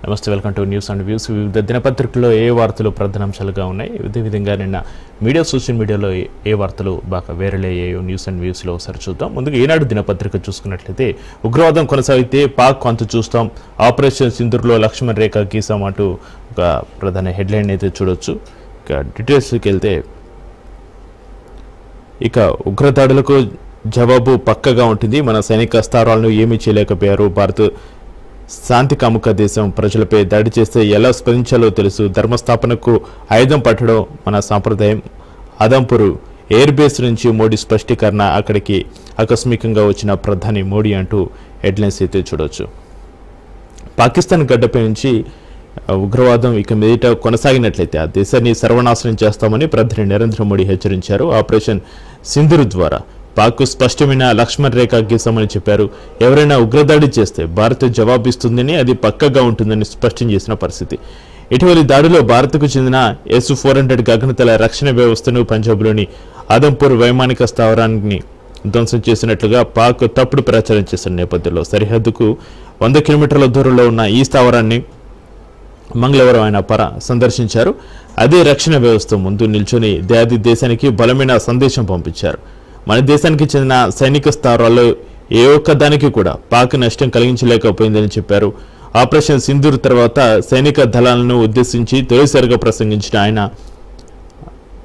నమస్తే, welcome to news and views. వివిధ దినపత్రికల్లో ఏ వార్తలు ప్రధానాంశాలుగా ఉన్నాయి, ఇదే విధంగా నిన్న సోషల్ మీడియాలో ఏ వార్తలు బాగా వైరల్ అయ్యాయో న్యూస్ అండ్ వ్యూస్లో ఒకసారి చూద్దాం. ముందుగా ఈనాడు దినపత్రిక చూసుకున్నట్లయితే, ఉగ్రవాదం కొనసాగితే పాక్ అంతు చూస్తాం, ఆపరేషన్ సింధూర్లో లక్ష్మణ్ రేఖ గీసాం అంటూ ఒక ప్రధాన హెడ్లైన్ అయితే చూడొచ్చు. ఇక డీటెయిల్స్కి వెళ్తే, ఇక ఉగ్రదాడులకు జవాబు పక్కగా ఉంటుంది, మన సైనిక స్థావరాలను ఏమీ చేయలేకపోయారు, భారత్ శాంతి కాముక దేశం, ప్రజలపై దాడి చేస్తే ఎలా స్పందించాలో తెలుసు, ధర్మస్థాపనకు ఆయుధం పట్టడం మన సాంప్రదాయం, ఆదంపూర్ ఎయిర్ బేస్ నుంచి మోడీ స్పష్టీకరణ, అక్కడికి ఆకస్మికంగా వచ్చిన ప్రధాని మోడీ అంటూ హెడ్లైన్స్ అయితే చూడవచ్చు. పాకిస్తాన్ గడ్డపై నుంచి ఉగ్రవాదం ఇక మీదట కొనసాగినట్లయితే ఆ దేశాన్ని సర్వనాశనం చేస్తామని ప్రధాని నరేంద్ర మోడీ హెచ్చరించారు. ఆపరేషన్ సింధూర్ ద్వారా పాక్ స్పష్టమైన లక్ష్మణ్ రేఖ గీసామని చెప్పారు. ఎవరైనా ఉగ్రదాడి చేస్తే భారత్ జవాబిస్తుందని, అది పక్కగా ఉంటుందని స్పష్టం చేసిన పరిస్థితి. ఇటీవలి దాడిలో భారత్కు చెందిన S-400 గగనతల రక్షణ వ్యవస్థను పంజాబ్లోని ఆదంపూర్ వైమానిక స్థావరాన్ని ధ్వంసం చేసినట్లుగా పాక్ తప్పుడు ప్రచారం చేసిన నేపథ్యంలో సరిహద్దుకు 100 కిలోమీటర్ల దూరంలో ఉన్న ఈ స్థావరాన్ని మంగళవారం ఆయన సందర్శించారు. అదే రక్షణ వ్యవస్థ ముందు నిల్చొని దేశానికి బలమైన సందేశం పంపించారు. మన దేశానికి చెందిన సైనిక స్థావరాల్లో ఏ ఒక్క దానికి కూడా పాక్ నష్టం కలిగించలేకపోయిందని చెప్పారు. ఆపరేషన్ సింధూర్ తర్వాత సైనిక దళాలను ఉద్దేశించి తొలిసారిగా ప్రసంగించిన ఆయన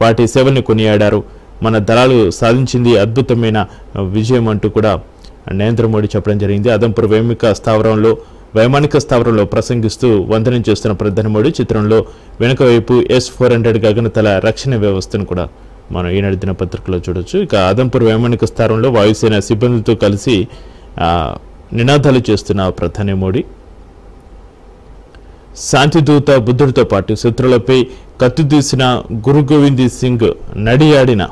వాటి సేవల్ని కొనియాడారు. మన దళాలు సాధించింది అద్భుతమైన విజయం అంటూ కూడా నరేంద్ర మోడీ చెప్పడం జరిగింది. ఆదంపూర్ వైమానిక స్థావరంలో ప్రసంగిస్తూ వందనం చేస్తున్న ప్రధాని మోడీ చిత్రంలో వెనుక వైపు S-400 గగనతల రక్షణ వ్యవస్థను కూడా మనం ఈనాడు దినపత్రికలో చూడొచ్చు. ఇక ఆదంపూర్ వైమానిక స్థావరంలో వాయుసేన సిబ్బందితో కలిసి నినాదాలు చేస్తున్న ప్రధాని మోడీ, శాంతిదూత బుద్ధుడితో పాటు శత్రువులపై కత్తిదూసిన గురు గోవింద్ సింగ్ నడియాడిన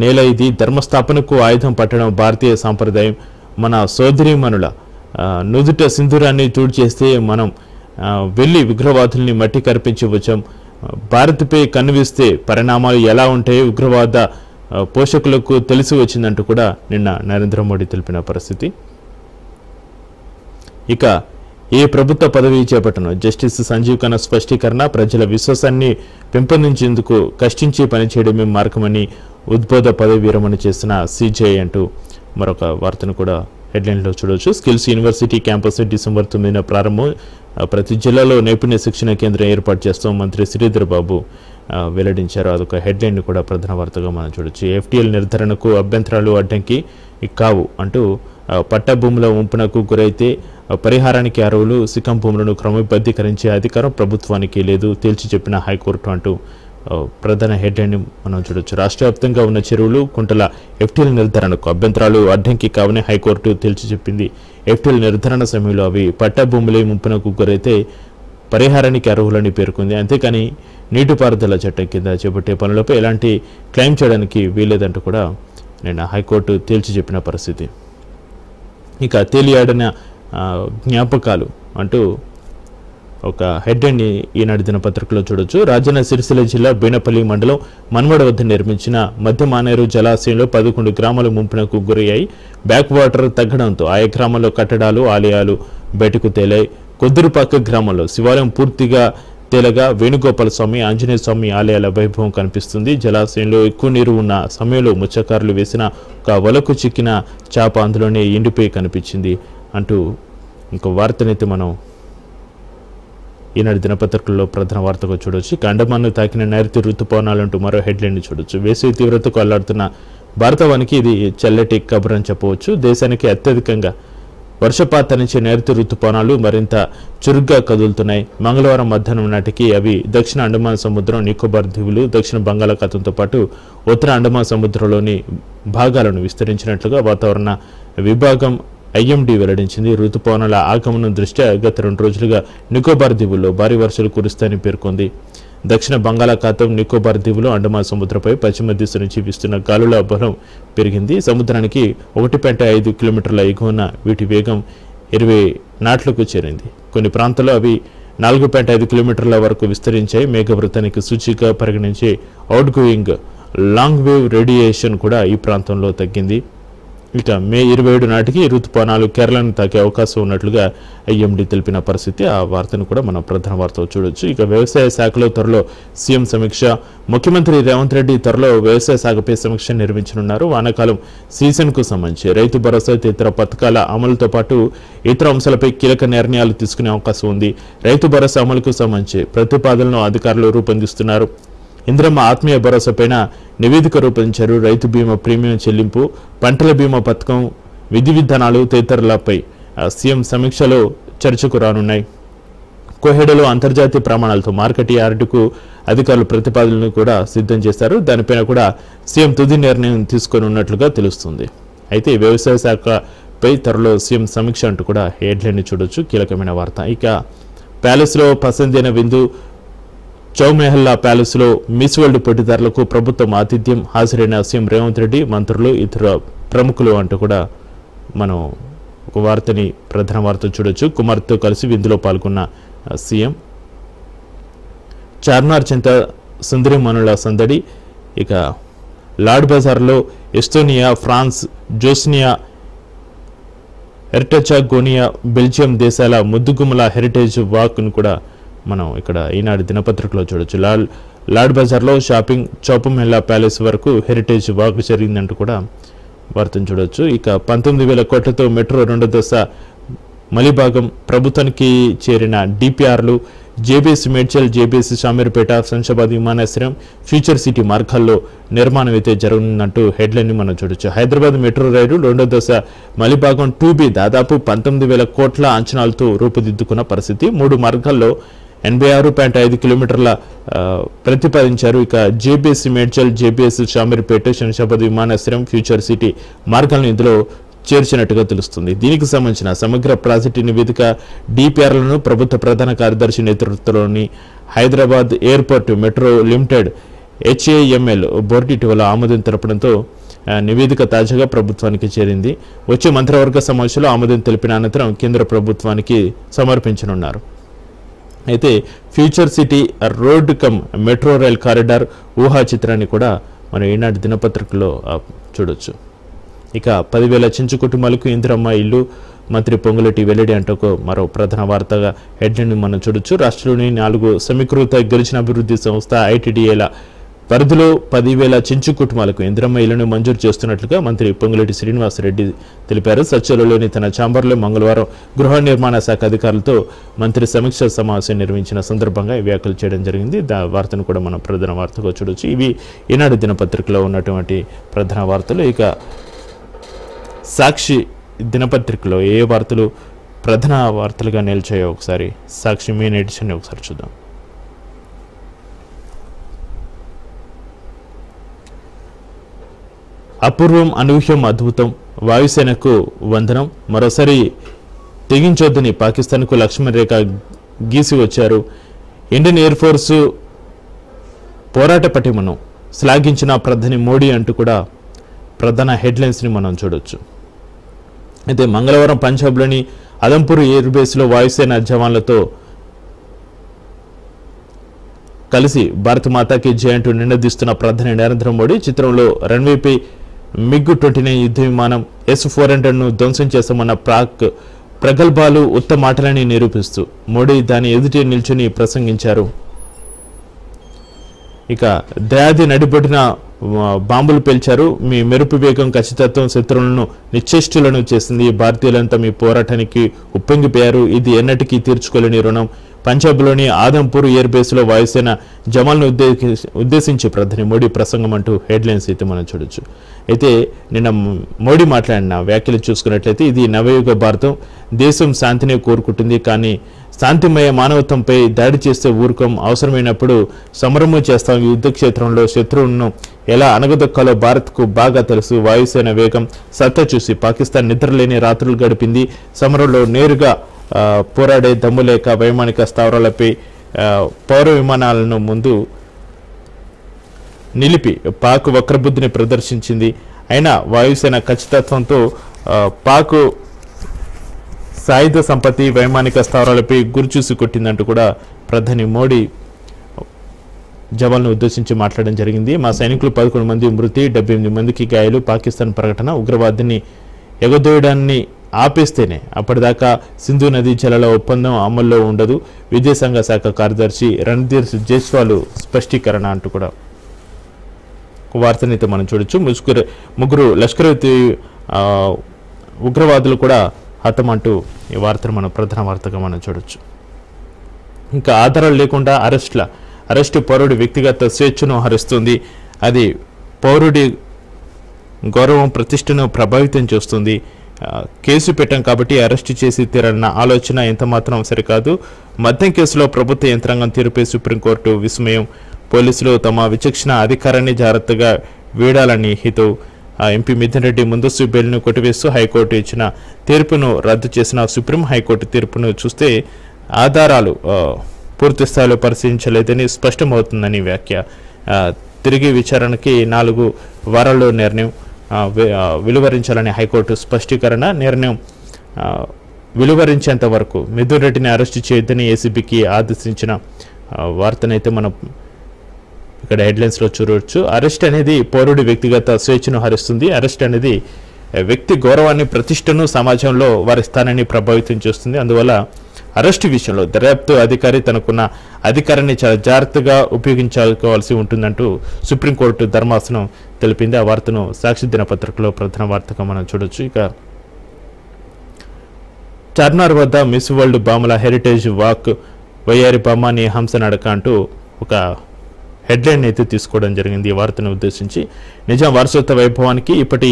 నేల ఇది, ధర్మస్థాపనకు ఆయుధం పట్టడం భారతీయ సాంప్రదాయం, మన సోదరీమణుల నుదుట సింధూరాన్ని తూడ్చేస్తే మనం వెళ్ళి విగ్రహవాదుల్ని మట్టి కరిపించి వచ్చాం, భారత్పై కన్నువిస్తే పరిణామాలు ఎలా ఉంటాయో ఉగ్రవాద పోషకులకు తెలిసి వచ్చిందంటూ కూడా నిన్న నరేంద్ర మోడీ తెలిపిన పరిస్థితి. ఇక ఏ ప్రభుత్వ పదవి చేపట్టను, జస్టిస్ సంజీవ్ ఖన్నా స్పష్టీకరణ, ప్రజల విశ్వాసాన్ని పెంపొందించేందుకు కష్టించి పనిచేయడమే మార్గమని ఉద్బోధ పదవి విరమణ చేసిన CJI అంటూ మరొక వార్తను కూడా హెడ్లైన్లో చూడవచ్చు. స్కిల్స్ యూనివర్సిటీ క్యాంపస్ డిసెంబర్ 9న ప్రారంభం, ప్రతి జిల్లాలో నైపుణ్య శిక్షణ కేంద్రం ఏర్పాటు చేస్తాం మంత్రి శ్రీధర్ బాబు వెల్లడించారు. అదొక హెడ్లైన్ కూడా ప్రధాన వార్తగా మనం చూడొచ్చు. FTL నిర్ధారణకు అభ్యంతరాలు అడ్డంకి కావు అంటూ పట్టా భూముల వంపునకు గురైతే పరిహారానికి అర్హులు, సిక్కం భూములను క్రమబద్ధీకరించే అధికారం ప్రభుత్వానికి లేదు, తేల్చి చెప్పిన హైకోర్టు అంటూ ప్రధాన హెడ్లైన్ మనం చూడొచ్చు. రాష్ట్ర వ్యాప్తంగా ఉన్న చెరువులు, కుంటల FTL నిర్ధారణకు అభ్యంతరాలు అడ్డంకి కావని హైకోర్టు తేల్చి చెప్పింది. FTL నిర్ధారణ సమయంలో అవి పట్టా భూములే ముంపునకు గురైతే పరిహారానికి అర్హులని పేర్కొంది. అంతేకాని నీటిపారుదల చట్టం కింద చేపట్టే పనులపై ఎలాంటి క్లెయిమ్ చేయడానికి వీలేదంటూ కూడా నిన్న హైకోర్టు తేల్చి చెప్పిన పరిస్థితి. ఇక తేలియాడిన జ్ఞాపకాలు అంటూ ఒక హెడ్లైన్ ఈనాడు దినపత్రికలో చూడొచ్చు. రాజన్న సిరిసిల్ల జిల్లా బీనపల్లి మండలం మన్మడ వద్ద నిర్మించిన మధ్య మానేరు జలాశయంలో 11 గ్రామాలు ముంపునకు గురయ్యాయి. బ్యాక్ వాటర్ తగ్గడంతో ఆయా గ్రామాల్లో కట్టడాలు, ఆలయాలు బయటకు తేలాయి. కొద్దురుపాక గ్రామంలో శివాలయం పూర్తిగా తేలగా వేణుగోపాల స్వామి, ఆంజనేయ స్వామి ఆలయాల వైభవం కనిపిస్తుంది. జలాశయంలో ఎక్కువ నీరు ఉన్న సమయంలో మత్స్యకారులు వేసిన ఒక వలకు చిక్కిన చేప అందులోనే ఎండిపోయి కనిపించింది అంటూ ఇంకో వార్తనైతే మనం ఈనాడు దినపత్రికల్లో ప్రధాన వార్తగా చూడొచ్చు. అండమాన్ను తాకిన నైరుతి ఋతుపవనాలంటూ మరో హెడ్లైన్ చూడొచ్చు. వేసవి తీవ్రతకు అల్లాడుతున్న భారతవానికి ఇది చల్లటి కబురు అని చెప్పవచ్చు. దేశానికి అత్యధికంగా వర్షపాతాన్నిచ్చే నైరుతి ఋతుపవనాలు మరింత చురుగ్గా కదులుతున్నాయి. మంగళవారం మధ్యాహ్నం నాటికి అవి దక్షిణ అండమాన్ సముద్రం, నికోబార్ దీవులు, దక్షిణ బంగాళాఖాతంతో పాటు ఉత్తర అండమాన్ సముద్రంలోని భాగాలను విస్తరించినట్లుగా వాతావరణ విభాగం IMD వెల్లడించింది. ఋతుపవనాల ఆగమనం దృష్ట్యా గత 2 రోజులుగా నికోబార్ దీవుల్లో భారీ వర్షాలు కురుస్తాయని పేర్కొంది. దక్షిణ బంగాళాఖాతం, నికోబార్ దీవులు, అండమాన్ సముద్రంపై పశ్చిమ దిశ నుంచి వీస్తున్న గాలుల బలం పెరిగింది. సముద్రానికి 1.5 కిలోమీటర్ల ఎగువన వీటి వేగం 20 నాట్లకు చేరింది. కొన్ని ప్రాంతాల్లో అవి 4.5 కిలోమీటర్ల వరకు విస్తరించాయి. మేఘవృతానికి సూచికగా పరిగణించే out going long wave radiation కూడా ఈ ప్రాంతంలో తగ్గింది. ఇక మే 27 నాటికి ఋతుపవనాలు కేరళను తాకే అవకాశం ఉన్నట్లుగా ఐఎండీ తెలిపిన పరిస్థితి. ఆ వార్తను కూడా మనం ప్రధాన వార్తలో చూడొచ్చు. ఇక వ్యవసాయ శాఖలో త్వరలో సీఎం సమీక్ష. ముఖ్యమంత్రి రేవంత్ రెడ్డి త్వరలో వ్యవసాయ శాఖపై సమీక్ష నిర్వహించనున్నారు. వానాకాలం సీజన్కు సంబంధించి రైతు భరోసా ఇతర పథకాల అమలుతో పాటు ఇతర అంశాలపై కీలక నిర్ణయాలు తీసుకునే అవకాశం ఉంది. రైతు భరోసా అమలుకు సంబంధించి ప్రతిపాదనలను అధికారులు రూపొందిస్తున్నారు. ఇంద్రమ్మ ఆత్మీయ భరోసా పైన నివేదిక రూపొందించారు. రైతు బీమా ప్రీమియం చెల్లింపు, పంటల బీమా పథకం, విధి విధానాలు తదితరులపై సీఎం సమీక్షలో చర్చకు రానున్నాయి. కోహెడలో అంతర్జాతీయ ప్రమాణాలతో మార్కెట్ యార్డుకు అధికారులు ప్రతిపాదనలు కూడా సిద్ధం చేశారు. దానిపైన కూడా సీఎం తుది నిర్ణయం తీసుకొని ఉన్నట్లుగా తెలుస్తుంది. అయితే వ్యవసాయ శాఖపై త్వరలో సీఎం సమీక్ష అంటూ కూడా హెడ్లైన్ చూడొచ్చు. కీలకమైన వార్త. ఇక ప్యాలెస్లో పసందైన విందు. చౌమెహల్లా ప్యాలెస్లో మిస్ వరల్డ్ పోటీదారులకు ప్రభుత్వం ఆతిథ్యం. హాజరైన సీఎం రేవంత్ రెడ్డి, మంత్రులు, ఇతర ప్రముఖులు అంటూ కూడా మనం ఒక వార్తని ప్రధాన వార్త చూడొచ్చు. కుమార్తో కలిసి విందులో పాల్గొన్న సీఎం. చార్మినార్ చెంత సుందరిమణుల సందడి. ఇక లాడ్ బజార్లో ఎస్తోనియా, ఫ్రాన్స్, జోస్నియా, ఎర్టచాగోనియా, బెల్జియం దేశాల ముద్దుగుమ్మల హెరిటేజ్ వాక్ను కూడా మనం ఇక్కడ ఈనాడు దినపత్రికలో చూడొచ్చు. లాడ్ బజార్లో షాపింగ్, చౌపమెహల్లా ప్యాలెస్ వరకు హెరిటేజ్ వాక్ జరిగిందంటూ కూడా వార్తను చూడొచ్చు. ఇక 19,000 కోట్లతో మెట్రో 2వ దశ మలిభాగం ప్రభుత్వానికి చేరిన డిపిఆర్లు. జేబీఎస్ మేడ్చల్, జేబీఎస్ షామీర్పేట, శంషాబాద్ విమానాశ్రయం, ఫ్యూచర్ సిటీ మార్గాల్లో నిర్మాణం అయితే జరుగుతుందంటూ హెడ్లైన్ మనం చూడొచ్చు. హైదరాబాద్ మెట్రో రైలు 2వ దశ మలిభాగం 2B దాదాపు 19,000 కోట్ల అంచనాలతో రూపుదిద్దుకున్న పరిస్థితి. 3 మార్గాల్లో 86.5 కిలోమీటర్ల ప్రతిపాదించారు. ఇక జేబీఎస్ మేడ్చల్, జేబీఎస్ షామీర్పేట, శంషాబాద్ విమానాశ్రయం, ఫ్యూచర్ సిటీ మార్గాలను ఇందులో చేర్చినట్టుగా తెలుస్తుంది. దీనికి సంబంధించిన సమగ్ర ప్రాజెక్టు నివేదిక డిపిఆర్లను ప్రభుత్వ ప్రధాన కార్యదర్శి నేతృత్వంలోని Hyderabad airport metro limited HAML board ఇటీవల ఆమోదం తెలపడంతో నివేదిక తాజాగా ప్రభుత్వానికి చేరింది. వచ్చే మంత్రివర్గ సమావేశంలో ఆమోదం తెలిపిన అనంతరం కేంద్ర ప్రభుత్వానికి సమర్పించనున్నారు. అయితే future city road come metro rail corridor ఊహా చిత్రాన్ని కూడా మనం ఈనాటి దినపత్రికలో చూడొచ్చు. ఇక 10,000 చెంచు కుటుంబాలకు ఇందిరమ్మ ఇల్లు. మంత్రి పొంగులేటి వెల్లడి అంటూ మరో ప్రధాన వార్తగా హెడ్లైన్ మనం చూడొచ్చు. రాష్ట్రంలోని 4 సమీకృత గిరిజన అభివృద్ధి సంస్థ ITDAల పరిధిలో 10,000 చెంచు కుటుంబాలకు ఇందిరమ్మ ఇళ్లను మంజూరు చేస్తున్నట్లుగా మంత్రి పొంగులేటి శ్రీనివాసరెడ్డి తెలిపారు. సచివాలయంలోని తన ఛాంబర్లో మంగళవారం గృహ నిర్మాణ శాఖ అధికారులతో మంత్రి సమీక్ష సమావేశం నిర్వహించిన సందర్భంగా ఈ వ్యాఖ్యలు చేయడం జరిగింది. వార్తను కూడా మనం ప్రధాన వార్తగా చూడొచ్చు. ఇవి ఈనాడు దినపత్రికలో ఉన్నటువంటి ప్రధాన వార్తలు. ఇక సాక్షి దినపత్రికలో ఏ వార్తలు ప్రధాన వార్తలుగా నిలిచాయో ఒకసారి సాక్షి మెయిన్ ఎడిషన్ ఒకసారి చూద్దాం. అపూర్వం, అనూహ్యం, అద్భుతం, వాయుసేనకు వందనం, మరోసారి తెగించొద్దని పాకిస్తాన్కు లక్ష్మణ రేఖ గీసి వచ్చారు. ఇండియన్ ఎయిర్ ఫోర్సు పోరాట పటిమను శ్లాఘించిన ప్రధాని మోడీ అంటూ కూడా ప్రధాన హెడ్లైన్స్ని మనం చూడొచ్చు. అయితే మంగళవారం పంజాబ్లోని అదంపూర్ ఎయిర్ బేస్లో వాయుసేన జవాన్లతో కలిసి భారత మాతాకి జై అంటూ నినదిస్తున్న ప్రధాని నరేంద్ర మోడీ చిత్రంలో రన్వేపై MiG-29 యుద్ధ విమానం S-400ను ధ్వంసం చేస్తామన్న ప్రగల్భాలు ఉత్త మాటలని నిరూపిస్తూ మోడీ దాని ఎదుటి నిల్చుని ప్రసంగించారు. ఇక దయాది నడిబొడిన బాంబులు పేల్చారు. మీ మెరుపు వేగం, ఖచ్చితత్వం శత్రువులను నిశ్చేష్టులను చేసింది. భారతీయులంతా మీ పోరాటానికి ఉప్పొంగిపోయారు. ఇది ఎన్నటికీ తీర్చుకోలేని రుణం. పంజాబ్లోని ఆదంపూర్ ఎయిర్ బేస్లో వాయుసేన జవాన్లను ఉద్దేశించి ప్రధాని మోడీ ప్రసంగం అంటూ హెడ్లైన్స్ అయితే మనం చూడొచ్చు. అయితే నిన్న మోడీ మాట్లాడిన వ్యాఖ్యలు చూసుకున్నట్లయితే ఇది నవయుగ భారతం, దేశం శాంతిని కోరుకుంటుంది, కానీ శాంతిమయ మానవత్వంపై దాడి చేస్తే ఊరుకం, అవసరమైనప్పుడు సమరము చేస్తాం. యుద్ధ క్షేత్రంలో శత్రువులను ఎలా అనగదొక్కాలో భారత్కు బాగా తెలుసు. వాయుసేన వేగం, సత్తా చూసి పాకిస్తాన్ నిద్రలేని రాత్రులు గడిపింది. సమరంలో నేరుగా పోరాడే దమ్ము లేక వైమానిక స్థావరాలపై పౌర విమానాలను ముందు నిలిపి పాక్ వక్రబుద్ధిని ప్రదర్శించింది. అయినా వాయుసేన ఖచ్చితత్వంతో పాక్ సాయుధ సంపత్తి, వైమానిక స్థావరాలపై గురిచూసి కొట్టిందంటూ కూడా ప్రధాని మోడీ జవాన్లను ఉద్దేశించి మాట్లాడడం జరిగింది. మా సైనికులు 11 మంది మృతి, 78 మందికి గాయాలు. పాకిస్తాన్ ప్రకటన ఉగ్రవాదాన్ని ఎగదోయడాన్ని ఆపేస్తేనే అప్పటిదాకా సింధు నదీ జలాల ఒప్పందం అమల్లో ఉండదు. విదేశాంగ శాఖ కార్యదర్శి రణ్ధీర్ జైస్వాల్ స్పష్టీకరణ అంటూ కూడా వార్తనైతే మనం చూడొచ్చు. ముగ్గురు లష్కర్ ఉగ్రవాదులు కూడా హతమంటూ ఈ వార్తను మనం ప్రధాన వార్తగా మనం చూడొచ్చు. ఇంకా ఆధారాలు లేకుండా అరెస్టు పౌరుడి వ్యక్తిగత స్వేచ్ఛను హరిస్తుంది. అది పౌరుడి గౌరవం ప్రతిష్టను ప్రభావితం చేస్తుంది. కేసు పెట్టాం కాబట్టి అరెస్టు చేసి తీరాలన్న ఆలోచన ఎంతమాత్రం సరికాదు. మద్యం కేసులో ప్రభుత్వ యంత్రాంగం తీరుపై సుప్రీంకోర్టు విస్మయం. పోలీసులు తమ విచక్షణ అధికారాన్ని జాగ్రత్తగా వీడాలని హితవు. ఎంపీ మిథున్ రెడ్డి ముందస్తు బెయిల్ను కొట్టివేస్తూ హైకోర్టు ఇచ్చిన తీర్పును రద్దు చేసిన సుప్రీం. హైకోర్టు తీర్పును చూస్తే ఆధారాలు పూర్తి స్థాయిలో పరిశీలించలేదని స్పష్టమవుతుందని వ్యాఖ్య. తిరిగి విచారణకి 4 వారాల్లో నిర్ణయం వెలువరించాలని హైకోర్టు స్పష్టీకరణ. నిర్ణయం వెలువరించేంత వరకు మిథున్ రెడ్డిని అరెస్టు చేయొద్దని ఏసీబీకి ఆదేశించిన వార్తనైతే మనం ఇక్కడ హెడ్లైన్స్లో చూడవచ్చు. అరెస్ట్ అనేది పౌరుడి వ్యక్తిగత స్వేచ్ఛను హరిస్తుంది. అరెస్ట్ అనేది వ్యక్తి గౌరవాన్ని, ప్రతిష్టను, సమాజంలో వారి స్థానాన్ని ప్రభావితం చేస్తుంది. అందువల్ల అరెస్టు విషయంలో దర్యాప్తు అధికారి తనకున్న అధికారాన్ని చాలా జాగ్రత్తగా ఉపయోగించుకోవాల్సి ఉంటుందంటూ సుప్రీంకోర్టు ధర్మాసనం తెలిపింది. ఆ వార్తను సాక్షి దినపత్రికలో ప్రధాన వార్తగా మనం చూడొచ్చు. ఇక చార్మినార్ వద్ద మిస్ వరల్డ్ బామల హెరిటేజ్ వాక్, వయ్యారి బామాని హంస నడక అంటూ ఒక హెడ్లైన్ అయితే తీసుకోవడం జరిగింది. ఈ వార్తను ఉద్దేశించి నిజాం వారసత్వ వైభవానికి, ఇప్పటి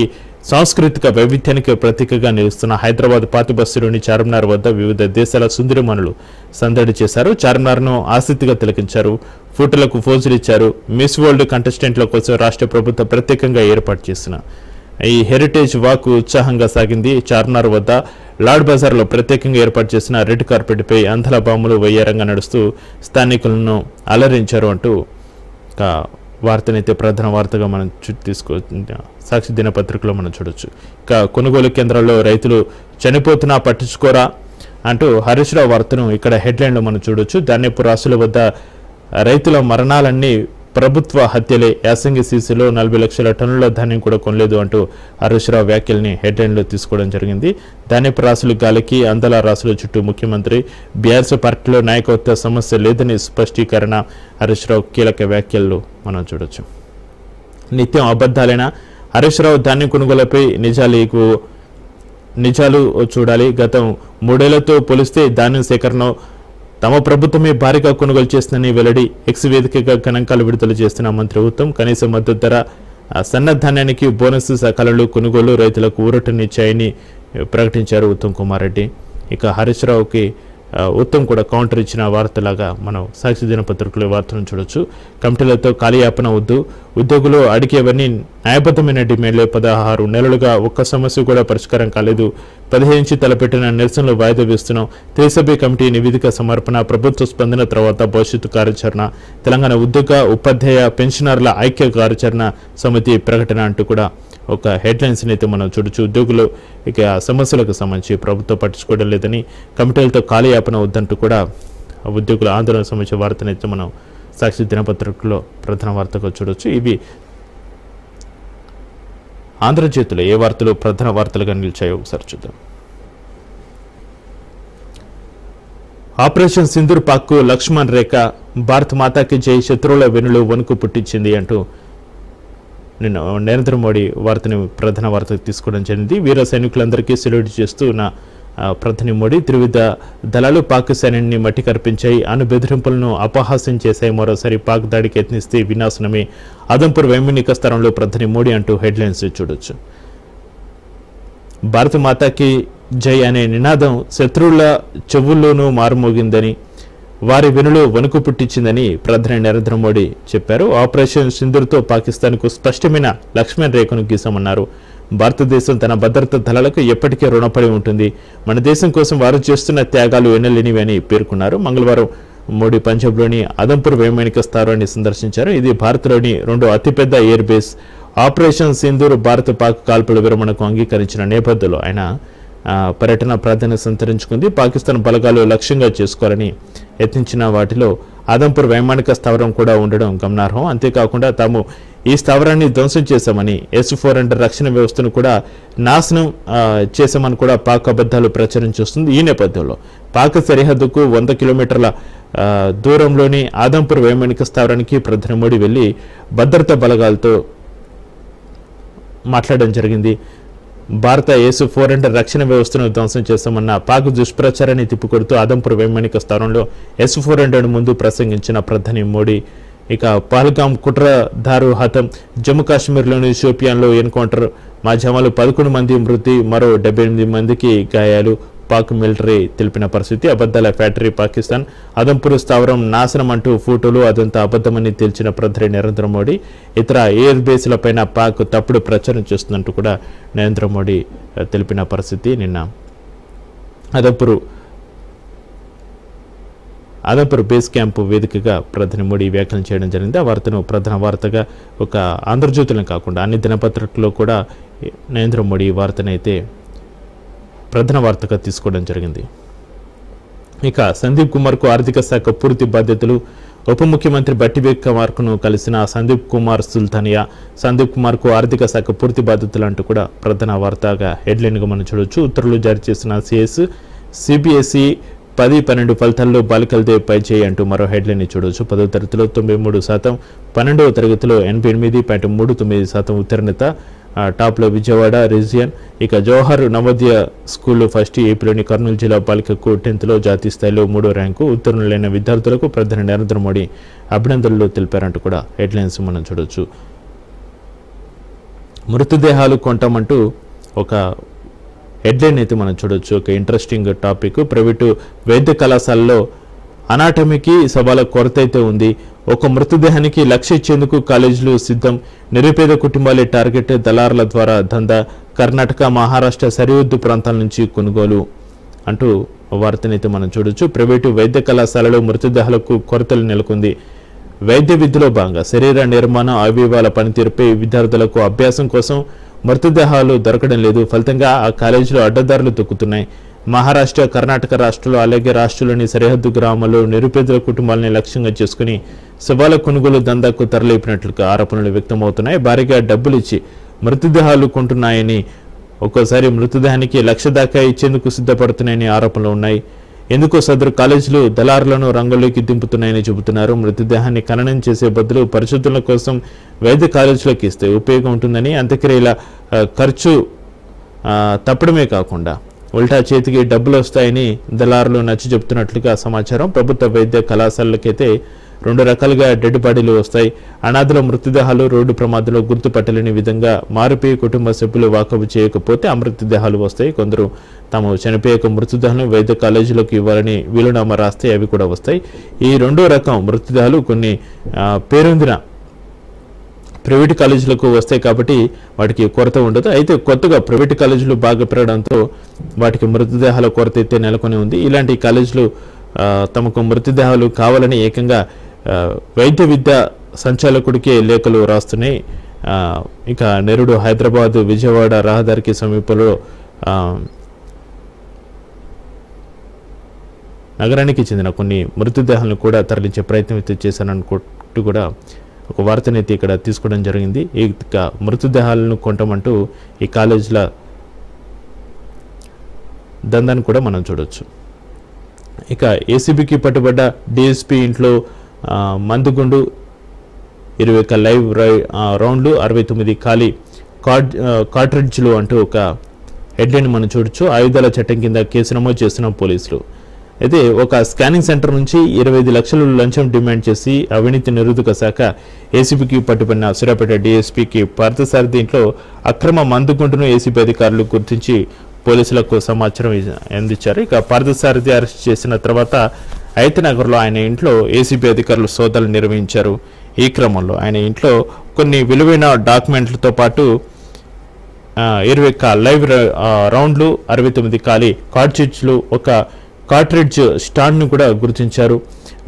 సాంస్కృతిక వైవిధ్యానికి ప్రతీకగా నిలుస్తున్న హైదరాబాద్ పాత బస్తీలోని చార్మినార్ వద్ద వివిధ దేశాల సుందరిమణులు సందడి చేశారు. చార్మినార్ను ఆసక్తిగా తిలకించారు. ఫోటోలకు ఫోజులు ఇచ్చారు. మిస్ వరల్డ్ కంటెస్టెంట్ల కోసం రాష్ట్ర ప్రభుత్వం ప్రత్యేకంగా ఏర్పాటు చేసిన ఈ హెరిటేజ్ వాక్ ఉత్సాహంగా సాగింది. చార్మినార్ వద్ద లాడ్ బజార్లో ప్రత్యేకంగా ఏర్పాటు చేసిన రెడ్ కార్పెట్పై అంధల బాములు వయ్యారంగా నడుస్తూ స్థానికులను అలరించారు అంటూ వార్తనైతే ప్రధాన వార్తగా మనం సాక్షి దినపత్రికలో మనం చూడొచ్చు. ఇక కొనుగోలు కేంద్రాల్లో రైతులు చనిపోతున్నా పట్టించుకోరా అంటూ హరీష్ రావు వార్తను ఇక్కడ హెడ్లైన్లో మనం చూడొచ్చు. ధాన్యపు రాసుల వద్ద రైతుల మరణాలన్నీ ప్రభుత్వ హత్యలే. యాసంగి సీసీలో 40 లక్షల టన్నుల ధాన్యం కూడా కొనలేదు అంటూ హరీష్ రావు వ్యాఖ్యల్ని హెడ్లైన్లో తీసుకోవడం జరిగింది. ధాన్యపు రాసులు గాలికి, అందల రాసుల చుట్టూ ముఖ్యమంత్రి. బీఆర్ఎస్ పార్టీలో నాయకత్వ సమస్య లేదని స్పష్టీకరణ. హరీష్ రావు కీలక వ్యాఖ్యలు మనం చూడొచ్చు. నిత్యం అబద్ధాలైన హరీష్ రావు ధాన్యం కొనుగోలుపై నిజాలు చూడాలి. గతం 3 ఏళ్లతో పోలిస్తే ధాన్యం సేకరణ తమ ప్రభుత్వమే భారీగా కొనుగోలు చేస్తుందని వెల్లడి. ఎక్స్ వేదికగా గణాంకాలు విడుదల చేస్తున్న మంత్రి ఉత్తమ్. కనీస మద్దతు ధర, సన్నధాన్యానికి బోనస్ సకాలంలో కొనుగోలు రైతులకు ఊరటనిచ్చాయని ప్రకటించారు ఉత్తమ్ కుమార్ రెడ్డి. ఇక హరీష్ రావుకి ఉత్తమ్ కూడా కౌంటర్ ఇచ్చిన వార్తలాగా మనం సాక్షి దినపత్రికలో వార్తలను చూడొచ్చు. కమిటీలతో కాలయాపన వద్దు, ఉద్యోగులు అడిగేవన్నీ న్యాయబద్ధమైన డిమాండ్లే. 16 నెలలుగా ఒక్క సమస్య కూడా పరిష్కారం కాలేదు. 15 నుంచి తలపెట్టిన నిరసనలు వాయిదా వేస్తున్నాం. త్రిసభ్య కమిటీ నివేదిక సమర్పణ, ప్రభుత్వ స్పందన తర్వాత భవిష్యత్తు కార్యాచరణ. తెలంగాణ ఉద్యోగ, ఉపాధ్యాయ, పెన్షనర్ల ఐక్య కార్యాచరణ సమితి ప్రకటన అంటూ కూడా ఒక హెడ్లైన్స్ అయితే మనం చూడొచ్చు. ఉద్యోగులు ఇక సమస్యలకు సంబంధించి ప్రభుత్వం పట్టించుకోవడం లేదని, కమిటీలతో కాలయాపన వద్దంటూ కూడా ఉద్యోగుల ఆందోళన సంబంధించిన వార్తనైతే మనం సాక్షి దినపత్రికలో ప్రధాన వార్తగా చూడొచ్చు. ఇవి ఆంధ్రజ్యోతిలో ఏ వార్తలు ప్రధాన వార్తలుగా నిలిచాయో ఒకసారి చూద్దాం. ఆపరేషన్ సింధూర్ పాక్కు లక్ష్మణ్ రేఖ, భారత్ మాతాకి జై, శత్రువుల వెనులు వణుకు పుట్టించింది అంటూ నిన్న నరేంద్ర మోడీ వార్తని ప్రధాన వార్తకు తీసుకోవడం జరిగింది. వీర సైనికులందరికీ సెల్యూట్ చేస్తూ ఉన్న ప్రధాని మోడీ, త్రివిధ దళాలు పాక్ సైన్యాన్ని మట్టి కర్పించాయి, అణు బెదిరింపులను అపహాస్యం చేశాయి, మరోసారి పాక్ దాడికి యత్నిస్తే వినాశనమే, ఆదంపూర్ వైమానిక స్థలంలో ప్రధాని మోడీ అంటూ హెడ్లైన్స్ చూడొచ్చు. భారత మాతాకి జై అనే నినాదం శత్రువుల చెవుల్లోనూ మారుమోగిందని, వారి వెనులు వణుకు పుట్టించిందని ప్రధాని నరేంద్ర మోడీ చెప్పారు. ఆపరేషన్ సింధూర్తో పాకిస్తాన్కు స్పష్టమైన లక్ష్మణ్ రేఖను గీసామన్నారు. భారతదేశం తన భద్రతా దళాలకు ఎప్పటికీ రుణపడి ఉంటుంది. మన దేశం కోసం వారు చేస్తున్న త్యాగాలు ఎన్నలేనివి అని పేర్కొన్నారు. మంగళవారం మోడీ పంజాబ్లోని ఆదంపూర్ వైమానిక స్థావరాన్ని సందర్శించారు. ఇది భారత్లోని 2వ అతిపెద్ద ఎయిర్ బేస్. ఆపరేషన్ సింధూర్ భారత పాక్ కాల్పుల విరమణకు అంగీకరించిన నేపథ్యంలో ఆయన పర్యటన ప్రాధాన్యత సంతరించుకుంది. పాకిస్తాన్ బలగాలు లక్ష్యంగా చేసుకోవాలని యత్నించిన వాటిలో ఆదంపూర్ వైమానిక స్థావరం కూడా ఉండడం గమనార్హం. అంతేకాకుండా తాము ఈ స్థావరాన్ని ధ్వంసం చేశామని, S-400 రక్షణ వ్యవస్థను కూడా నాశనం చేశామని కూడా పాక్ అబద్ధాలు ప్రచారం చేస్తుంది. ఈ నేపథ్యంలో పాక్ సరిహద్దుకు 100 కిలోమీటర్ల దూరంలోని ఆదంపూర్ వైమానిక స్థావరానికి ప్రధాని మోడీ వెళ్లి భద్రతా బలగాలతో మాట్లాడడం జరిగింది. భారత S-400 రక్షణ వ్యవస్థను ధ్వంసం చేస్తామన్న పాక్ దుష్ప్రచారాన్ని తిప్పికొడుతూ ఆదంపూర్ వైమానిక స్థావరంలో S-400 ముందు ప్రసంగించిన ప్రధాని మోడీ ఇక పహల్గాం కుట్రదారు హతం, జమ్మూ కాశ్మీర్లోని షోపియాన్లో ఎన్కౌంటర్, మా జవాన్లు 11 మంది మృతి, మరో 78 మందికి గాయాలు, పాక్ మిలిటరీ తెలిపిన పరిస్థితి. అబద్దాల ఫ్యాక్టరీ పాకిస్తాన్, ఆదంపూర్ స్థావరం నాశనం అంటూ ఫోటోలు, అదంతా అబద్ధమని తేల్చిన ప్రధాని నరేంద్ర మోడీ ఇతర ఎయిర్ బేస్లపైన పాక్ తప్పుడు ప్రచారం చేస్తుందంటూ కూడా నరేంద్ర మోడీ తెలిపిన పరిస్థితి. నిన్న ఆదంపూర్ బేస్ క్యాంపు వేదికగా ప్రధాని మోడీ వ్యాఖ్యలు చేయడం జరిగింది. ఆ వార్తను ప్రధాన వార్తగా ఒక ఆంధ్రజ్యోతిలో కాకుండా అన్ని దినపత్రికల్లో కూడా నరేంద్ర మోడీ వార్తనైతే ప్రధాన వార్తగా తీసుకోవడం జరిగింది. ఇక సందీప్ కుమార్కు ఆర్థిక శాఖ పూర్తి బాధ్యతలు, ఉప ముఖ్యమంత్రి బట్టి విక్రమార్కను కలిసిన సందీప్ కుమార్ సుల్తానియా, సందీప్ కుమార్కు ఆర్థిక శాఖ పూర్తి బాధ్యతలు అంటూ కూడా ప్రధాన వార్తగా హెడ్లైన్గా మనం చూడవచ్చు. ఉత్తర్వులు జారీ చేసిన CS, CBSE 10-12 ఫలితాల్లో బాలికలదే పై చేయి అంటూ మరో హెడ్లైన్ చూడవచ్చు. 10వ తరగతిలో 93%, 12వ తరగతిలో 88.39% ఉత్తీర్ణత, టాప్లో విజయవాడ రీజియన్. ఇక జవహర్ నవోదయ స్కూల్లో ఫస్ట్, ఏపీలోని కర్నూలు జిల్లా బాలికకు 10th లో జాతీయ స్థాయిలో 3వ ర్యాంకు, ఉత్తీర్ణులైన విద్యార్థులకు ప్రధాని నరేంద్ర మోడీ అభినందనలు తెలిపారంటూ కూడా హెడ్లైన్స్ మనం చూడవచ్చు. మృతదేహాలు కొంటామంటూ ఒక హెడ్లైన్ అయితే మనం చూడవచ్చు. ఒక ఇంట్రెస్టింగ్ టాపిక్. ప్రైవేటు వైద్య కళాశాలలో అనాటమీకి సవాల కొరత అయితే ఉంది. ఒక మృతదేహానికి లక్ష ఇచ్చేందుకు కాలేజీలు సిద్ధం, నిరుపేద కుటుంబాలే టార్గెట్, దళారుల ద్వారా దందా, కర్ణాటక మహారాష్ట్ర సరిహద్దు ప్రాంతాల నుంచి కొనుగోలు అంటూ వార్తనైతే మనం చూడొచ్చు. ప్రైవేటు వైద్య కళాశాలలో మృతదేహాలకు కొరతలు నెలకొంది. వైద్య విద్యలో భాగంగా శరీర నిర్మాణ అవయవాల పనితీరుపై విద్యార్థులకు అభ్యాసం కోసం మృతదేహాలు దొరకడం లేదు. ఫలితంగా ఆ కాలేజీలో అడ్డదారులు తొక్కుతున్నాయి. మహారాష్ట్ర, కర్ణాటక రాష్ట్రాలు అలాగే రాష్ట్రంలోని సరిహద్దు గ్రామాల్లో నిరుపేదల కుటుంబాలని లక్ష్యంగా చేసుకుని శవాల కొనుగోలు దందాకు తరలిపినట్లుగా ఆరోపణలు వ్యక్తమవుతున్నాయి. భారీగా డబ్బులు ఇచ్చి మృతదేహాలు కొంటున్నాయని, ఒక్కోసారి మృతదేహానికి 1,00,000 దాకా ఇచ్చేందుకు సిద్ధపడుతున్నాయని ఆరోపణలు ఉన్నాయి. ఎందుకో సదరు కాలేజీలు దళారులను రంగంలోకి దింపుతున్నాయని చెబుతున్నారు. మృతదేహాన్ని ఖననం చేసే బదులు పరిశోధనల కోసం వైద్య కాలేజీలోకి ఇస్తే ఉపయోగం ఉంటుందని, అంత్యక్రియల ఖర్చు తప్పడమే కాకుండా ఉల్టా చేతికి డబ్బులు వస్తాయని దళారులు నచ్చి చెబుతున్నట్లుగా సమాచారం. ప్రభుత్వ వైద్య కళాశాలకైతే 2 రకాలుగా డెడ్ బాడీలు వస్తాయి. అనాథల మృతదేహాలు రోడ్డు ప్రమాదంలో గుర్తుపట్టలేని విధంగా మారిపోయి కుటుంబ సభ్యులు వాకబు చేయకపోతే ఆ మృతదేహాలు వస్తాయి. కొందరు తాము చనిపోయే మృతదేహాలను వైద్య కాలేజీలోకి ఇవ్వాలని వీలునామా రాస్తే అవి కూడా వస్తాయి. ఈ 2వ రకం మృతదేహాలు కొన్ని పేరొందిన ప్రైవేటు కాలేజీలకు వస్తాయి కాబట్టి వాటికి కొరత ఉండదు. అయితే కొత్తగా ప్రైవేటు కాలేజీలు బాగా పెరగడంతో వాటికి మృతదేహాల కొరత అయితే నెలకొని ఉంది. ఇలాంటి కాలేజీలు తమకు మృతదేహాలు కావాలని ఏకంగా వైద్య విద్యా సంచాలకుడికే లేఖలు రాస్తున్నాయి. ఇక నెరుడు హైదరాబాద్ విజయవాడ రహదారికి సమీపంలో నగరానికి చెందిన కొన్ని మృతదేహాలను కూడా తరలించే ప్రయత్నం అయితే చేశారనుకుంటూ కూడా ఒక వార్తనైతే ఇక్కడ తీసుకోవడం జరిగింది. ఇక మృతదేహాలను కొంటామంటూ ఈ కాలేజీల దందాన్ని కూడా మనం చూడొచ్చు. ఇక ఏసీబీకి పట్టుబడ్డ డిఎస్పీ ఇంట్లో మందుగుండు, 20 లైవ్ రౌండ్లు, 69 ఖాళీ కార్ట్రిడ్జ్లు అంటూ ఒక హెడ్లైన్ మనం చూడొచ్చు. ఆయుధాల చట్టం కింద కేసు నమోదు చేస్తున్న పోలీసులు. అయితే ఒక స్కానింగ్ సెంటర్ నుంచి 25 లక్షలు లంచం డిమాండ్ చేసి అవినీతి నిరోధక శాఖ ఏసీబీకి పట్టుబడిన సూర్యాపేట డీఎస్పీకి పార్థసారథి ఇంట్లో అక్రమ మందుగుండును ఏసీబీ అధికారులు గుర్తించి పోలీసులకు సమాచారం అందించారు. ఇక పార్థసారథి అరెస్ట్ చేసిన తర్వాత ఐతనగర్లో ఆయన ఇంట్లో ఏసీబీ అధికారులు సోదాలు నిర్వహించారు. ఈ క్రమంలో ఆయన ఇంట్లో కొన్ని విలువైన డాక్యుమెంట్లతో పాటు 20 లైవ్ రౌండ్లు, 69 ఖాళీ కార్ట్రిడ్జ్లు, ఒక కార్ట్రిడ్జ్ స్టాండ్ను కూడా గుర్తించారు.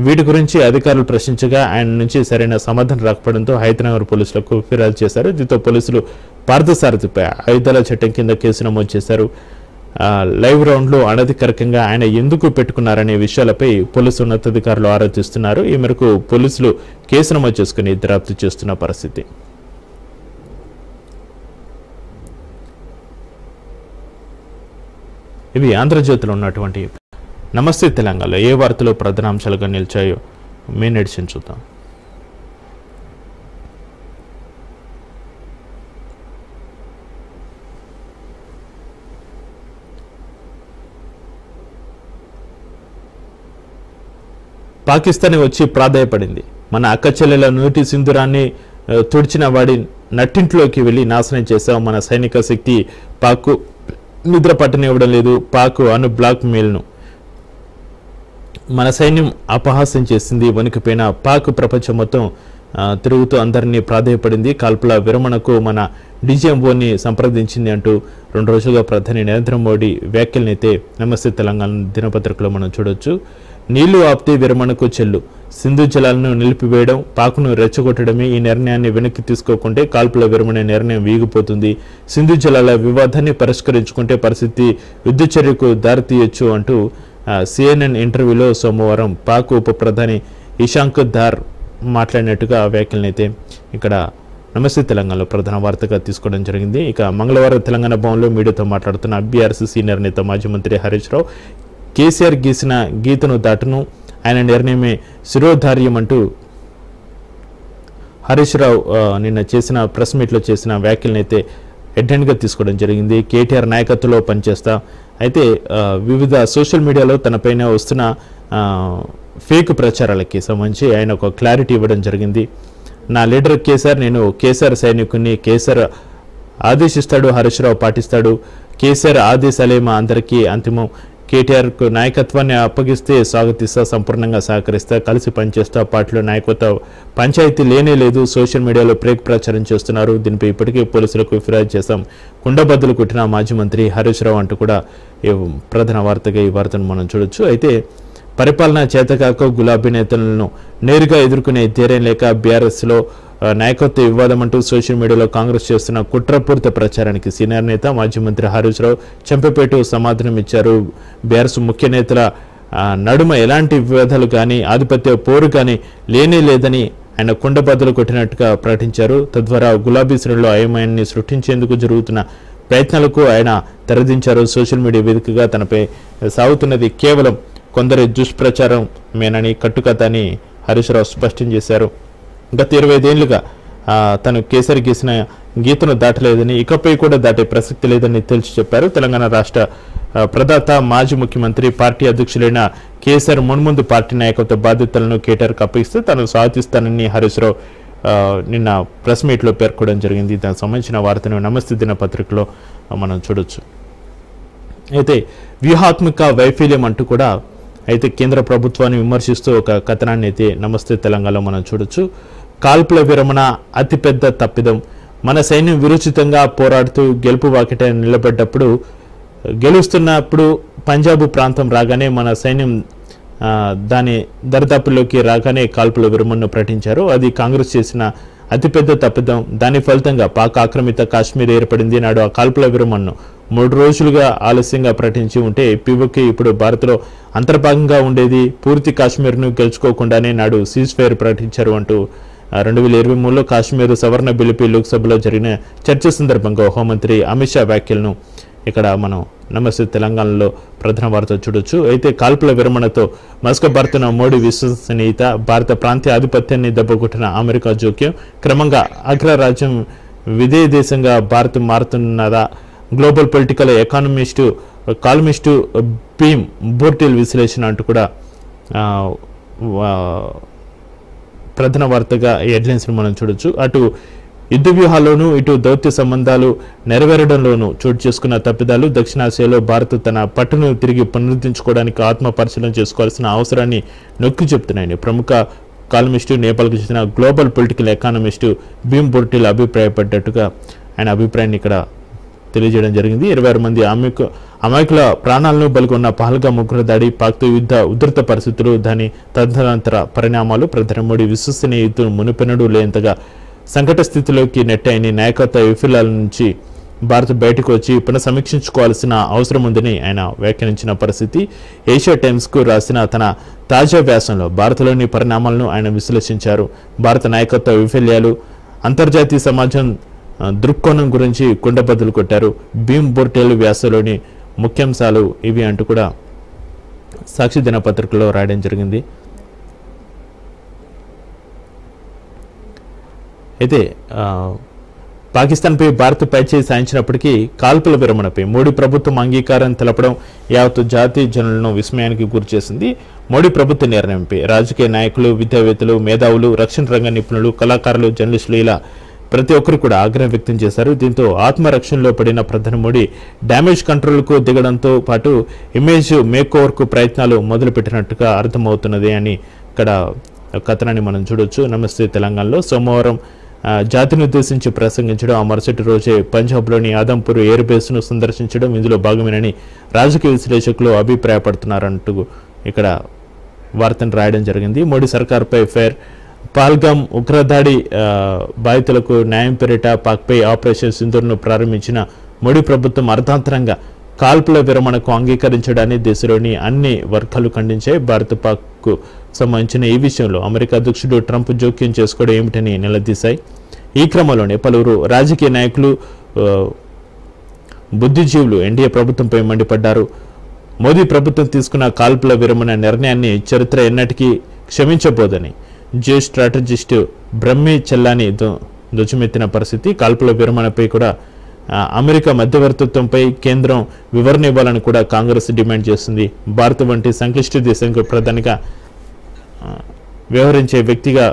వీటి గురించి అధికారులు ప్రశ్నించగా ఆయన నుంచి సరైన సమాధానం రాకపోవడంతో హైదరాబాద్ పోలీసులకు ఫిర్యాదు చేశారు. దీంతో పోలీసులు పార్థసారథిపై ఆయుధాల చట్టం కింద కేసు నమోదు చేశారు. లైవ్ రౌండ్లో అనధికారికంగా ఆయన ఎందుకు పెట్టుకున్నారనే విషయాలపై పోలీసు ఉన్నతాధికారులు ఆరా తీస్తున్నారు. ఈ మేరకు పోలీసులు కేసు నమోదు చేసుకుని దర్యాప్తు చేస్తున్న పరిస్థితి. ఇవి ఆంధ్రజ్యోతిలో ఉన్నటువంటి నమస్తే తెలంగాణలో ఏ వార్తలు ప్రధాన అంశాలుగా నిలిచాయో మెయిన్ ఎడిషన్ చూద్దాం. పాకిస్తాన్ వచ్చి ప్రాధాయపడింది. మన అక్క చెల్లెల నోటి సింధూరాన్ని తుడిచిన వాడి నట్టింట్లోకి వెళ్ళి నాశనం చేశాం. మన సైనిక శక్తి పాక్ నిద్ర పట్టనివ్వడం లేదు. పాక్ అను బ్లాక్ మెయిల్ను మన సైన్యం అపహాస్యం చేసింది. వణికిపోయిన పాక్ ప్రపంచం మొత్తం తిరుగుతూ అందరినీ ప్రాధాయపడింది. కాల్పుల విరమణకు మన డీజీఎంఓని సంప్రదించింది అంటూ 2 రోజులుగా ప్రధాని నరేంద్ర మోడీ వ్యాఖ్యలనైతే నమస్తే తెలంగాణ దినపత్రికలో మనం చూడొచ్చు. నీళ్లు ఆపితే విరమణకు చెల్లు, సింధు జలాలను నిలిపివేయడం, పాక్ను రెచ్చగొట్టడమే ఈ నిర్ణయాన్ని వెనక్కి తీసుకోకుంటే కాల్పుల విరమణ నిర్ణయం వీగిపోతుంది. సింధు జలాల వివాదాన్ని పరిష్కరించుకుంటే పరిస్థితి యుద్ధ చర్యకు దారితీయొచ్చు అంటూ CNN ఇంటర్వ్యూలో సోమవారం పాక్ ఉప ప్రధాని ఇషాంక్ దార్ మాట్లాడినట్టుగా వ్యాఖ్యలనైతే ఇక్కడ నమస్తే తెలంగాణలో ప్రధాన వార్తగా తీసుకోవడం జరిగింది. ఇక మంగళవారం తెలంగాణ భవన్లో మీడియాతో మాట్లాడుతున్న బీఆర్ఎస్ సీనియర్ నేత మాజీ మంత్రి హరీష్ రావు కేసీఆర్ గీసిన గీతను దాటను, ఆయన నిర్ణయమే శిరోధార్యం అంటూ హరీష్ రావు నిన్న చేసిన ప్రెస్ మీట్లో చేసిన వ్యాఖ్యలనైతే హెడ్లైన్గా తీసుకోవడం జరిగింది. కేటీఆర్ నాయకత్వంలో పనిచేస్తా, అయితే వివిధ సోషల్ మీడియాలో తనపైన వస్తున్న ఫేక్ ప్రచారాలకి సంబంధించి ఆయన ఒక క్లారిటీ ఇవ్వడం జరిగింది. నా లీడర్ కేసీఆర్, నేను కేసీఆర్ సైనికుని, కేసీఆర్ ఆదేశిస్తాడు, హరీష్ రావు పాటిస్తాడు. కేసీఆర్ ఆదేశాలే మా అందరికీ అంతిమం. కేటీఆర్కు నాయకత్వాన్ని అప్పగిస్తే స్వాగతిస్తా, సంపూర్ణంగా సహకరిస్తా, కలిసి పనిచేస్తా. పార్టీలో నాయకత్వ పంచాయతీ లేనే లేదు. సోషల్ మీడియాలో ప్రేక్ ప్రచారం చేస్తున్నారు. దీనిపై ఇప్పటికే పోలీసులకు ఫిర్యాదు చేశాం. కుండబద్దలు కొట్టిన మాజీ మంత్రి హరీష్ రావు అంటూ కూడా ప్రధాన వార్తగా ఈ వార్తను మనం చూడొచ్చు. అయితే పరిపాలన చేతకాక గులాబీ నేతలను నేరుగా ఎదుర్కొనే ధైర్యం లేక బీఆర్ఎస్లో నాయకత్వ వివాదం అంటూ సోషల్ మీడియాలో కాంగ్రెస్ చేస్తున్న కుట్రపూరిత ప్రచారానికి సీనియర్ నేత మాజీ మంత్రి హరీష్ రావు చెంపపేట సమాధానం ఇచ్చారు. బీఆర్ఎస్ ముఖ్య నేతల నడుమ ఎలాంటి వివాదాలు కానీ ఆధిపత్య పోరు కానీ లేనే లేదని ఆయన కుండబద్దలు కొట్టినట్టుగా ప్రకటించారు. తద్వారా గులాబీ శ్రేణుల్లో అయోమయాన్ని సృష్టించేందుకు జరుగుతున్న ప్రయత్నాలకు ఆయన తెరదించారు. సోషల్ మీడియా వేదికగా తనపై సాగుతున్నది కేవలం కొందరి దుష్ప్రచారం మేనని, కట్టుకథ అని హరీష్ రావు స్పష్టం చేశారు. గత 25 ఏళ్లుగా తను కేసీఆర్ గీసిన గీతను దాటలేదని, ఇకపై కూడా దాటే ప్రసక్తి లేదని తేల్చి చెప్పారు. తెలంగాణ రాష్ట్ర ప్రదాత మాజీ ముఖ్యమంత్రి పార్టీ అధ్యక్షులైన కేసీఆర్ మున్ముందు పార్టీ నాయకత్వ బాధ్యతలను కేటీఆర్కి అప్పగిస్తే తాను స్వాగతిస్తానని హరీష్ రావు నిన్న ప్రెస్ మీట్లో పేర్కొనడం జరిగింది. దానికి సంబంధించిన వార్తను నమస్తే దినపత్రికలో మనం చూడొచ్చు. అయితే వ్యూహాత్మక వైఫల్యం అంటూ కూడా అయితే కేంద్ర ప్రభుత్వాన్ని విమర్శిస్తూ ఒక కథనాన్ని అయితే నమస్తే తెలంగాణలో మనం చూడొచ్చు. కాల్పుల విరమణ అతిపెద్ద తప్పిదం, మన సైన్యం విరుచితంగా పోరాడుతూ గెలుపు వాకిట నిలబడ్డప్పుడు, గెలుస్తున్నప్పుడు పంజాబ్ ప్రాంతం రాగానే మన సైన్యం దాని దరిదాపుల్లోకి రాగానే కాల్పుల విరమణను ప్రకటించారు. అది కాంగ్రెస్ చేసిన అతిపెద్ద తప్పిదం. దాని ఫలితంగా పాక్ ఆక్రమిత కాశ్మీర్ ఏర్పడింది. నాడు ఆ కాల్పుల విరమణను 3 రోజులుగా ఆలస్యంగా ప్రకటించి ఉంటే పీఓకే ఇప్పుడు భారత్లో అంతర్భాగంగా ఉండేది. పూర్తి కాశ్మీర్ను గెలుచుకోకుండానే నాడు సీజ్ ఫైర్ ప్రకటించారు అంటూ 2023లో కాశ్మీర్ సవరణ బిల్లుపై లోక్సభలో జరిగిన చర్చ సందర్భంగా హోంమంత్రి అమిత్ షా వ్యాఖ్యలను ఇక్కడ మనం నమస్తే తెలంగాణలో ప్రధాన వార్త చూడొచ్చు. అయితే కాల్పుల విరమణతో మసకబారుతున్న మోడీ విశ్వసనీయత, భారత ప్రాంతీయ ఆధిపత్యాన్ని దెబ్బకొట్టిన అమెరికా జోక్యం, క్రమంగా అగ్రరాజ్యం విధేయ దేశంగా భారత్ మారుతున్నదా? గ్లోబల్ పొలిటికల్ కాలమిస్టు భీమ్ బోర్టిల్ విశ్లేషణ అంటూ కూడా ప్రధాన వార్తగా ఈ హెడ్లైన్స్ని మనం చూడొచ్చు. అటు యుద్ధ వ్యూహాల్లోనూ ఇటు దౌత్య సంబంధాలు నెరవేరడంలోనూ చోటు చేసుకున్న తప్పిదాలు, దక్షిణాసియాలో భారత్ తన పట్టును తిరిగి పునరుద్ధరించుకోవడానికి ఆత్మ పరిశీలన చేసుకోవాల్సిన అవసరాన్ని నొక్కి చెప్తున్నాయని ప్రముఖ కాలమిస్టు, నేపాల్కు చెందిన గ్లోబల్ పొలిటికల్ ఎకానమిస్టు భీమ్ బోర్టిల్ అభిప్రాయపడ్డట్టుగా ఆయన అభిప్రాయాన్ని ఇక్కడ తెలియజేయడం జరిగింది. 26 మంది అమాయకుల ప్రాణాలను బలిగొన్న పహల్గామ్ ఉగ్ర దాడి, పాక్తో యుద్ధ ఉధృత పరిస్థితులు, దాని తదనంతర పరిణామాలు ప్రధాని మోడీ విశ్వసనీయ యుద్ధం మునిపెన్నడూ లేంతగా సంకట స్థితిలోకి నెట్టాయని, నాయకత్వ వైఫల్యాల నుంచి భారత్ బయటకు వచ్చి పునఃసమీక్షించుకోవాల్సిన అవసరం ఉందని ఆయన వ్యాఖ్యానించిన పరిస్థితి. ఏషియా టైమ్స్కు రాసిన తన తాజా వ్యాసంలో భారత్లోని పరిణామాలను ఆయన విశ్లేషించారు. భారత నాయకత్వ వైఫల్యాలు, అంతర్జాతీయ సమాజం దృక్కోణం గురించి కుండబద్దలు కొట్టారు. భీమ్ బోర్టేల్ వ్యాసంలోని ముఖ్యాంశాలు ఇవి అంటూ కూడా సాక్షి దినపత్రికలో రాయడం జరిగింది. అయితే పాకిస్తాన్పై భారత్ పైచేయి సాధించినప్పటికీ కాల్పుల విరమణపై మోడీ ప్రభుత్వం అంగీకారం తెలపడం యావత్తు జాతీయ జనులను విస్మయానికి గురిచేసింది. మోడీ ప్రభుత్వ నిర్ణయంపై రాజకీయ నాయకులు, విద్యావేత్తలు, మేధావులు, రక్షణ రంగ నిపుణులు, కళాకారులు, జర్నలిస్టులు ఇలా ప్రతి ఒక్కరు కూడా ఆగ్రహం వ్యక్తం చేశారు. దీంతో ఆత్మరక్షణలో పడిన ప్రధాని మోడీ డ్యామేజ్ కంట్రోల్కు దిగడంతో పాటు ఇమేజ్ మేకోవర్కు ప్రయత్నాలు మొదలుపెట్టినట్టుగా అర్థమవుతున్నది అని ఇక్కడ కథనాన్ని మనం చూడొచ్చు. నమస్తే తెలంగాణలో సోమవారం జాతిని ఉద్దేశించి ప్రసంగించడం, ఆ మరుసటి రోజే పంజాబ్లోని ఆదంపూర్ ఎయిర్ బేస్ను సందర్శించడం ఇందులో భాగమేనని రాజకీయ విశ్లేషకులు అభిప్రాయపడుతున్నారంటూ ఇక్కడ వార్తను రాయడం జరిగింది. మోడీ సర్కార్పై ఫైర్, పాల్గామ్ ఉగ్రదాడి బాధితులకు న్యాయం పేరిట పాక్పై ఆపరేషన్ సింధూర్ను ప్రారంభించిన మోడీ ప్రభుత్వం అర్థాంతరంగా కాల్పుల విరమణకు అంగీకరించడాన్ని దేశంలోని అన్ని వర్గాలు ఖండించాయి. భారత్ పాక్కు సంబంధించిన ఈ విషయంలో అమెరికా అధ్యక్షుడు ట్రంప్ జోక్యం చేసుకోవడం ఏమిటని నిలదీశాయి. ఈ క్రమంలోనే పలువురు రాజకీయ నాయకులు, బుద్ధిజీవులు ఎన్డీఏ ప్రభుత్వంపై మండిపడ్డారు. మోదీ ప్రభుత్వం తీసుకున్న కాల్పుల విరమణ నిర్ణయాన్ని చరిత్ర ఎన్నటికీ క్షమించబోదని జియో స్ట్రాటజిస్ట్ బ్రహ్మి చెల్లాని ధ్వజమెత్తిన పరిస్థితి. కాల్పుల విరమణపై కూడా అమెరికా మధ్యవర్తిత్వంపై కేంద్రం వివరణ ఇవ్వాలని కూడా కాంగ్రెస్ డిమాండ్ చేస్తుంది. భారత్ వంటి సంక్లిష్ట దేశంకు ప్రధానిగా వ్యవహరించే వ్యక్తిగా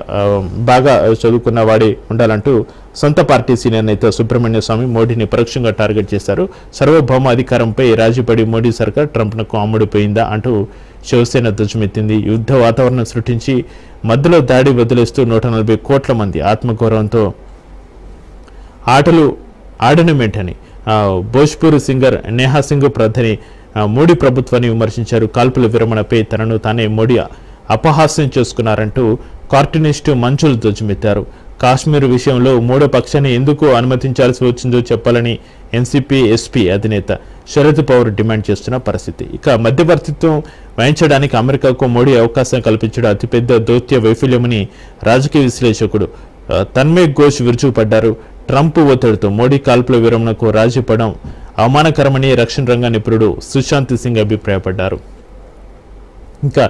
బాగా చదువుకున్న వాడి ఉండాలంటూ సొంత పార్టీ సీనియర్ నేత సుబ్రహ్మణ్య స్వామి మోడీని పరోక్షంగా టార్గెట్ చేశారు. సార్వభౌమ అధికారంపై రాజీపడి మోడీ సర్కార్ ట్రంప్నకు అమ్ముడిపోయిందా అంటూ శివసేన ధ్వజమెత్తింది. యుద్ధ వాతావరణం సృష్టించి మధ్యలో దాడి వదిలేస్తూ 140 కోట్ల మంది ఆత్మగౌరవంతో ఆటలు ఆడనమేంటని భోజ్పూర్ సింగర్ నేహా సింగ్ ప్రధాని మోడీ ప్రభుత్వాన్ని విమర్శించారు. కాల్పుల విరమణపై తనను తానే మోడీ అపహాస్యం చేసుకున్నారంటూ కార్టూనిస్టు మంచులు ధ్వజమెత్తారు. కాశ్మీర్ విషయంలో మూడో పక్షాన్ని ఎందుకు అనుమతించాల్సి వచ్చిందో చెప్పాలని ఎన్సీపీ ఎస్పీ అధినేత శరద్ పవార్ డిమాండ్ చేస్తున్న పరిస్థితి. ఇక మధ్యవర్తిత్వం వహించడానికి అమెరికాకు మోడీ అవకాశం కల్పించడం అతిపెద్ద దౌత్య వైఫల్యమని రాజకీయ విశ్లేషకుడు తన్మయ్ ఘోష్ విరుచుకుపడ్డారు. ట్రంప్ ఒత్తిడితో మోడీ కాల్పుల విరమణకు రాజీపడడం అవమానకరమని రక్షణ రంగ నిపుణుడు సుశాంత్ సింగ్ అభిప్రాయపడ్డారు. ఇంకా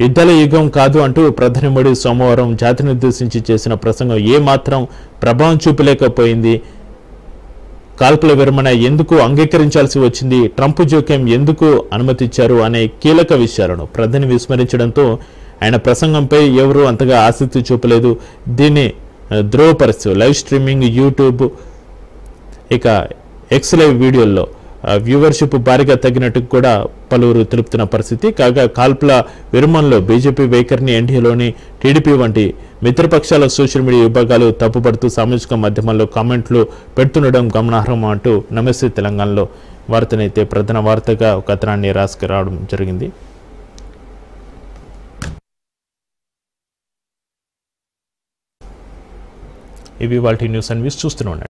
యుద్ధాల యుగం కాదు అంటూ ప్రధాని మోడీ సోమవారం జాతిని ఉద్దేశించి చేసిన ప్రసంగం ఏమాత్రం ప్రభావం చూపలేకపోయింది. కాల్పుల విరమణ ఎందుకు అంగీకరించాల్సి వచ్చింది, ట్రంప్ జోక్యం ఎందుకు అనుమతించారు అనే కీలక విషయాలను ప్రధాని విస్మరించడంతో ఆయన ప్రసంగంపై ఎవరూ అంతగా ఆసక్తి చూపలేదు. దీన్ని ధ్రువపరుస్తూ లైవ్ స్ట్రీమింగ్, యూట్యూబ్, ఇక ఎక్స్ లైవ్ వీడియోల్లో వ్యూవర్షిప్ భారీగా తగ్గినట్టు కూడా పలువురు తెలుపుతున్న పరిస్థితి. కాగా కాల్పుల విరమణలో బీజేపీ వైఖరిని ఎన్డీఏలోని టీడీపీ వంటి మిత్రపక్షాల సోషల్ మీడియా విభాగాలు తప్పుపడుతూ సామాజిక మాధ్యమాల్లో కామెంట్లు పెడుతుండడం గమనార్హం అంటూ నమస్తే తెలంగాణలో వార్తనైతే ప్రధాన వార్తగా ఒక కథనాన్ని రాసుకురావడం జరిగింది. ఇవి వాటి న్యూస్ అండ్ వ్యూస్ చూస్తూనే ఉండండి.